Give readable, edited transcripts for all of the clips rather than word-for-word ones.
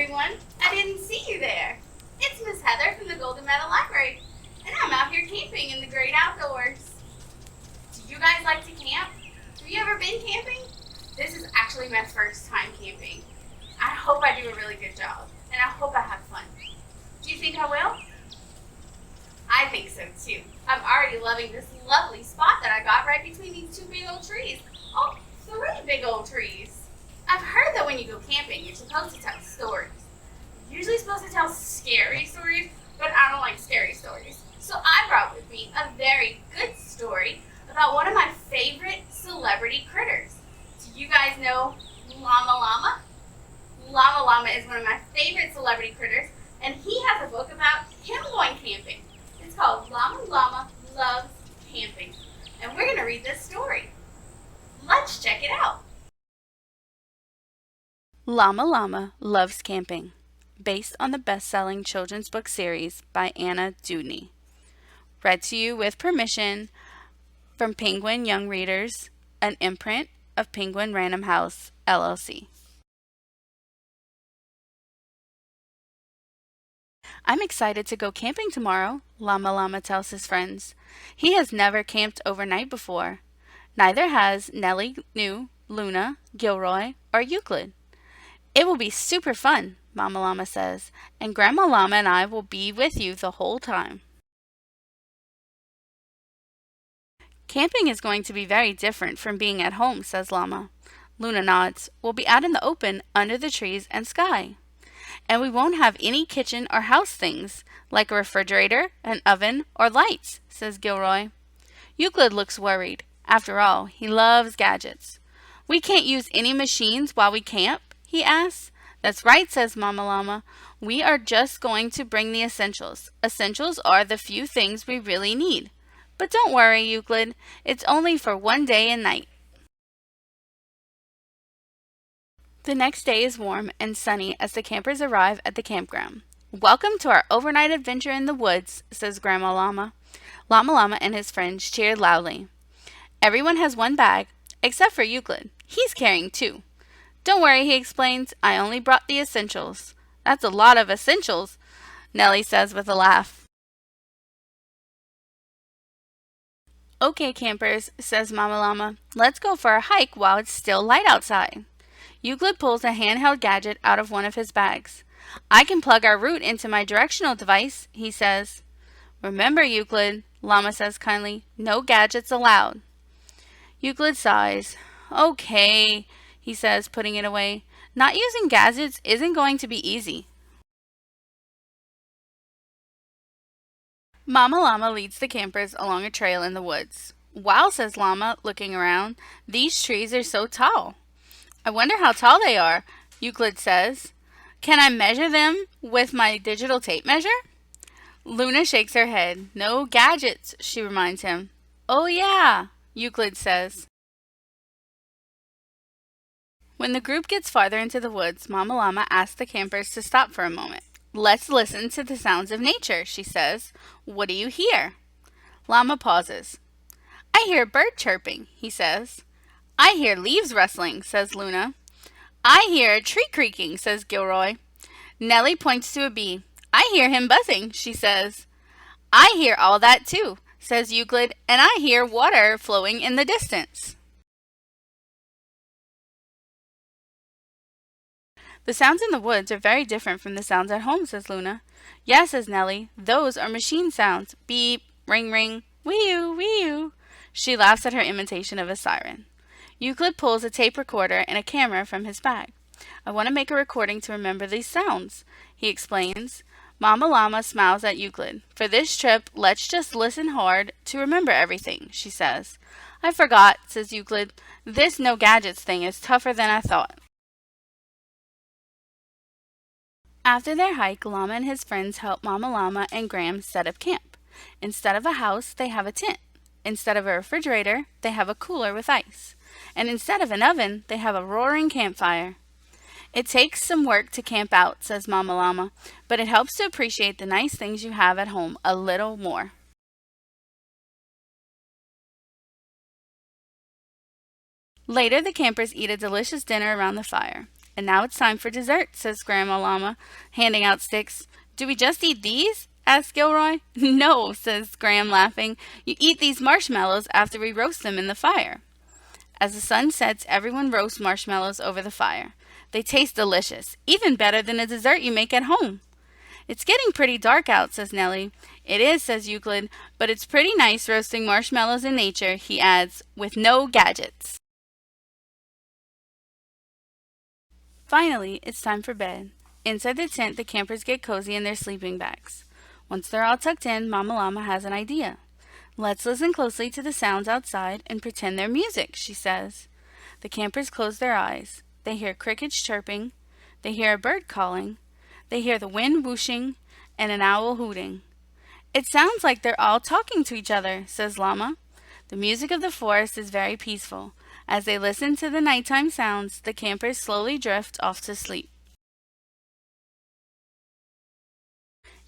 everyone. I didn't see you there. It's Miss Heather from the Golden Meadow Library, and I'm out here camping in the great outdoors. Do you guys like to camp? Have you ever been camping? This is actually my first time camping. I hope I do a really good job, and I hope I have fun. Do you think I will? I think so too. I'm already loving this lovely spot that I got right between these two big old trees. Oh, three big old trees. I've heard that when you go camping, you're supposed to tell stories. You're usually supposed to tell scary stories, but I don't like scary stories. So I brought with me a very good story about one of my favorite celebrity critters. Do you guys know Llama Llama? Llama Llama is one of my favorite celebrity critters, and he has a book about him going camping. It's called Llama Llama Loves Camping, and we're going to read this story. Let's check it out. Llama Llama Loves Camping, based on the best-selling children's book series by Anna Dewdney. Read to you with permission from Penguin Young Readers, an imprint of Penguin Random House, LLC. I'm excited to go camping tomorrow, Llama Llama tells his friends. He has never camped overnight before. Neither has Nellie, New, Luna, Gilroy, or Euclid. It will be super fun, Mama Llama says, and Grandma Llama and I will be with you the whole time. Camping is going to be very different from being at home, says Llama. Luna nods. We'll be out in the open under the trees and sky. And we won't have any kitchen or house things, like a refrigerator, an oven, or lights, says Gilroy. Euclid looks worried. After all, he loves gadgets. We can't use any machines while we camp, he asks. That's right, says Mama Llama. We are just going to bring the essentials. Essentials are the few things we really need. But don't worry, Euclid. It's only for one day and night. The next day is warm and sunny as the campers arrive at the campground. Welcome to our overnight adventure in the woods, says Grandma Llama. Llama Llama and his friends cheered loudly. Everyone has one bag, except for Euclid. He's carrying two. Don't worry, he explains. I only brought the essentials. That's a lot of essentials, Nellie says with a laugh. Okay, campers, says Mama Llama. Let's go for a hike while it's still light outside. Euclid pulls a handheld gadget out of one of his bags. I can plug our route into my directional device, he says. Remember, Euclid, Llama says kindly, no gadgets allowed. Euclid sighs. Okay, he says, putting it away. Not using gadgets isn't going to be easy. Mama Llama leads the campers along a trail in the woods. Wow, says Llama, looking around. These trees are so tall. I wonder how tall they are, Euclid says. Can I measure them with my digital tape measure? Luna shakes her head. No gadgets, she reminds him. Oh yeah, Euclid says. When the group gets farther into the woods, Mama Llama asks the campers to stop for a moment. Let's listen to the sounds of nature, she says. What do you hear? Llama pauses. I hear a bird chirping, he says. I hear leaves rustling, says Luna. I hear a tree creaking, says Gilroy. Nellie points to a bee. I hear him buzzing, she says. I hear all that too, says Euclid, and I hear water flowing in the distance. The sounds in the woods are very different from the sounds at home, says Luna. Yes, says Nellie, those are machine sounds. Beep, ring ring, wee-oo, wee-oo. She laughs at her imitation of a siren. Euclid pulls a tape recorder and a camera from his bag. I want to make a recording to remember these sounds, he explains. Mama Llama smiles at Euclid. For this trip, let's just listen hard to remember everything, she says. I forgot, says Euclid. This no gadgets thing is tougher than I thought. After their hike, Llama and his friends help Mama Llama and Gram set up camp. Instead of a house, they have a tent. Instead of a refrigerator, they have a cooler with ice. And instead of an oven, they have a roaring campfire. It takes some work to camp out, says Mama Llama, but it helps to appreciate the nice things you have at home a little more. Later, the campers eat a delicious dinner around the fire. And now it's time for dessert, says Grandma Llama, handing out sticks. Do we just eat these? Asks Gilroy. No, says Graham, laughing. You eat these marshmallows after we roast them in the fire. As the sun sets, everyone roasts marshmallows over the fire. They taste delicious, even better than a dessert you make at home. It's getting pretty dark out, says Nellie. It is, says Euclid, but it's pretty nice roasting marshmallows in nature, he adds, with no gadgets. Finally, it's time for bed. Inside the tent, the campers get cozy in their sleeping bags. Once they're all tucked in, Mama Llama has an idea. Let's listen closely to the sounds outside and pretend they're music, she says. The campers close their eyes. They hear crickets chirping. They hear a bird calling. They hear the wind whooshing and an owl hooting. It sounds like they're all talking to each other, says Llama. The music of the forest is very peaceful. As they listen to the nighttime sounds, the campers slowly drift off to sleep.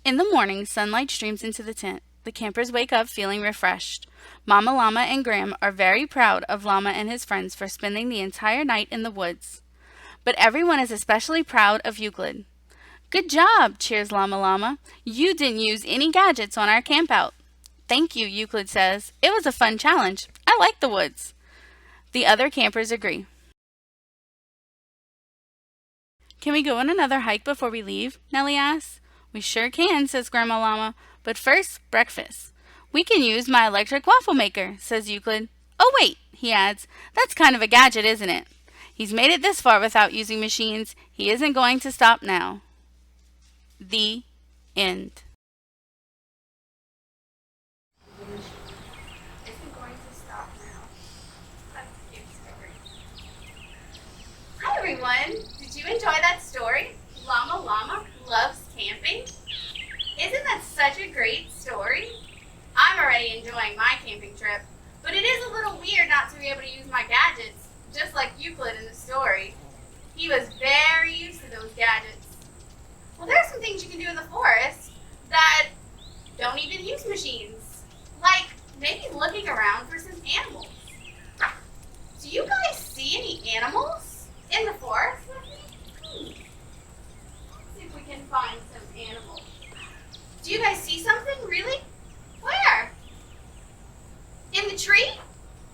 In the morning, sunlight streams into the tent. The campers wake up feeling refreshed. Mama Llama and Graham are very proud of Llama and his friends for spending the entire night in the woods. But everyone is especially proud of Euclid. Good job, cheers Llama Llama. You didn't use any gadgets on our campout. Thank you, Euclid says. It was a fun challenge. I like the woods. The other campers agree. Can we go on another hike before we leave? Nellie asks. We sure can, says Grandma Llama. But first, breakfast. We can use my electric waffle maker, says Euclid. Oh wait, he adds. That's kind of a gadget, isn't it? He's made it this far without using machines. He isn't going to stop now. The end. Isn't going to stop now. That's a cute story. Hi everyone! Did you enjoy that story? Llama Llama loves camping? Isn't that such a great story? I'm already enjoying my camping trip, but it is a little weird not to be able to use my gadgets, just like Euclid in the story. He was very used to those gadgets. Well, there are some things you can do in the forest that don't even use machines, like maybe looking around for some animals. Do you guys see any animals in the forest with me? Let's see if we can find some animals. Do you guys see something, really? Where? In the tree?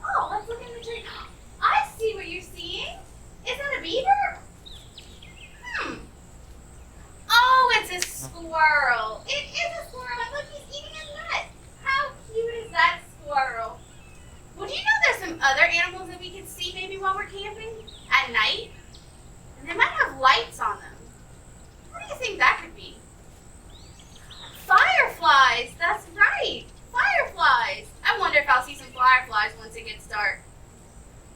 Oh, let's look in the tree. I see what you're seeing. Is that a beaver? Oh, it's a squirrel. It is a squirrel. And look, he's eating a nut. How cute is that squirrel? Well, do you know there's some other animals that we could see maybe while we're camping at night? And they might have lights on them. What do you think that could be? Fireflies. That's right. Fireflies. I wonder if I'll see some fireflies once it gets dark.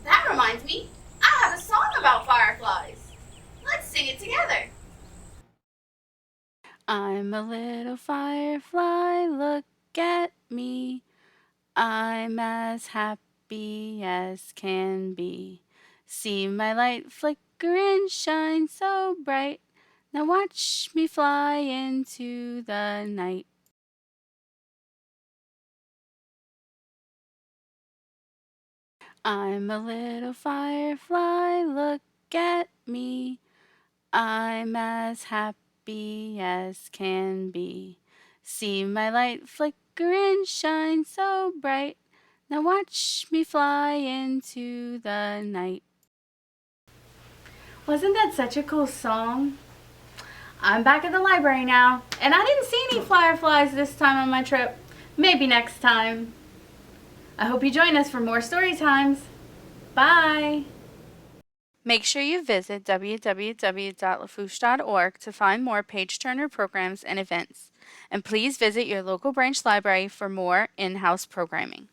That reminds me, I have a song about fireflies. Let's sing it together. I'm a little firefly, look at me. I'm as happy as can be. See my light flicker and shine so bright. Now watch me fly into the night. I'm a little firefly, look at me. I'm as happy as can be. See my light flicker and shine so bright. Now watch me fly into the night. Wasn't that such a cool song? I'm back at the library now, and I didn't see any fireflies this time on my trip. Maybe next time. I hope you join us for more story times. Bye! Make sure you visit www.lafourche.org to find more page-turner programs and events. And please visit your local branch library for more in-house programming.